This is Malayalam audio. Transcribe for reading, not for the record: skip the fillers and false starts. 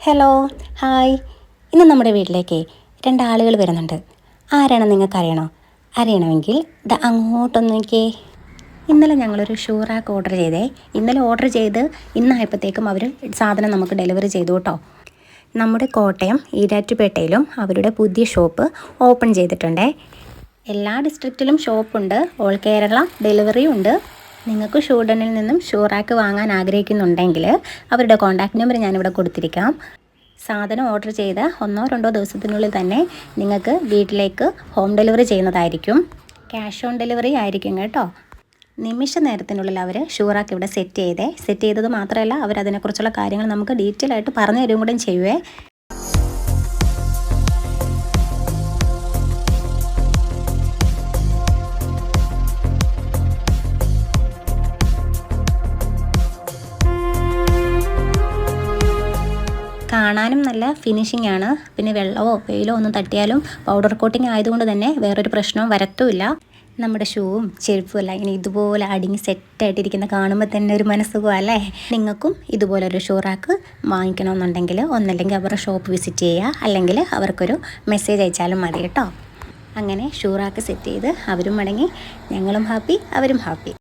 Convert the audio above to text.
Hello, hi. ഇന്ന് നമ്മുടെ വീട്ടിലേക്ക് രണ്ടാളുകൾ വരുന്നുണ്ട്. ആരാണെന്ന് നിങ്ങൾക്കറിയണോ? അറിയണമെങ്കിൽ ഇത് അങ്ങോട്ടൊന്ന് നോക്കിയേ. ഇന്നലെ ഞങ്ങളൊരു ഷൂ റാക്ക് ഓർഡർ ചെയ്തേ. ഇന്നലെ ഓർഡർ ചെയ്ത് ഇന്നായപ്പോഴത്തേക്കും അവർ സാധനം നമുക്ക് ഡെലിവറി ചെയ്തു കേട്ടോ. നമ്മുടെ കോട്ടയം ഈരാറ്റുപേട്ടയിലും അവരുടെ പുതിയ ഷോപ്പ് ഓപ്പൺ ചെയ്തിട്ടുണ്ടേ. എല്ലാ ഡിസ്ട്രിക്റ്റിലും ഷോപ്പുണ്ട്. ഓൾ കേരള ഡെലിവറിയും ഉണ്ട്. നിങ്ങൾക്ക് ഷൂഡനിൽ നിന്നും ഷൂ റാക്ക് വാങ്ങാൻ ആഗ്രഹിക്കുന്നുണ്ടെങ്കിൽ അവരുടെ കോൺടാക്റ്റ് നമ്പർ ഞാനിവിടെ കൊടുത്തിരിക്കാം. സാധനം ഓർഡർ ചെയ്ത് 1-2 ദിവസത്തിനുള്ളിൽ തന്നെ നിങ്ങൾക്ക് വീട്ടിലേക്ക് ഹോം ഡെലിവറി ചെയ്യുന്നതായിരിക്കും. ക്യാഷ് ഓൺ ഡെലിവറി ആയിരിക്കും കേട്ടോ. നിമിഷ നേരത്തിനുള്ളിൽ അവർ ഷൂ റാക്ക് ഇവിടെ സെറ്റ് ചെയ്തത് മാത്രമല്ല, അവരതിനെക്കുറിച്ചുള്ള കാര്യങ്ങൾ നമുക്ക് ഡീറ്റെയിൽ ആയിട്ട് പറഞ്ഞു തരും കൂടെ ചെയ്യുവേ. കാണാനും നല്ല ഫിനിഷിംഗ് ആണ്. പിന്നെ വെള്ളമോ വെയിലോ ഒന്നും തട്ടിയാലും പൗഡർ കോട്ടിങ് ആയതുകൊണ്ട് തന്നെ വേറൊരു പ്രശ്നവും വരത്തുമില്ല. നമ്മുടെ ഷൂവും ചെരുപ്പും എല്ലാം ഇങ്ങനെ ഇതുപോലെ അടിങ്ങി സെറ്റായിട്ടിരിക്കുന്ന കാണുമ്പോൾ തന്നെ ഒരു മനസ്സുഖം അല്ലേ. നിങ്ങൾക്കും ഇതുപോലൊരു ഷൂ റാക്ക് വാങ്ങിക്കണമെന്നുണ്ടെങ്കിൽ ഒന്നല്ലെങ്കിൽ അവരുടെ ഷോപ്പ് വിസിറ്റ് ചെയ്യുക, അല്ലെങ്കിൽ അവർക്കൊരു മെസ്സേജ് അയച്ചാലും മതി കേട്ടോ. അങ്ങനെ ഷൂ റാക്ക് സെറ്റ് ചെയ്ത് അവരും മടങ്ങി, ഞങ്ങളും ഹാപ്പി, അവരും ഹാപ്പി.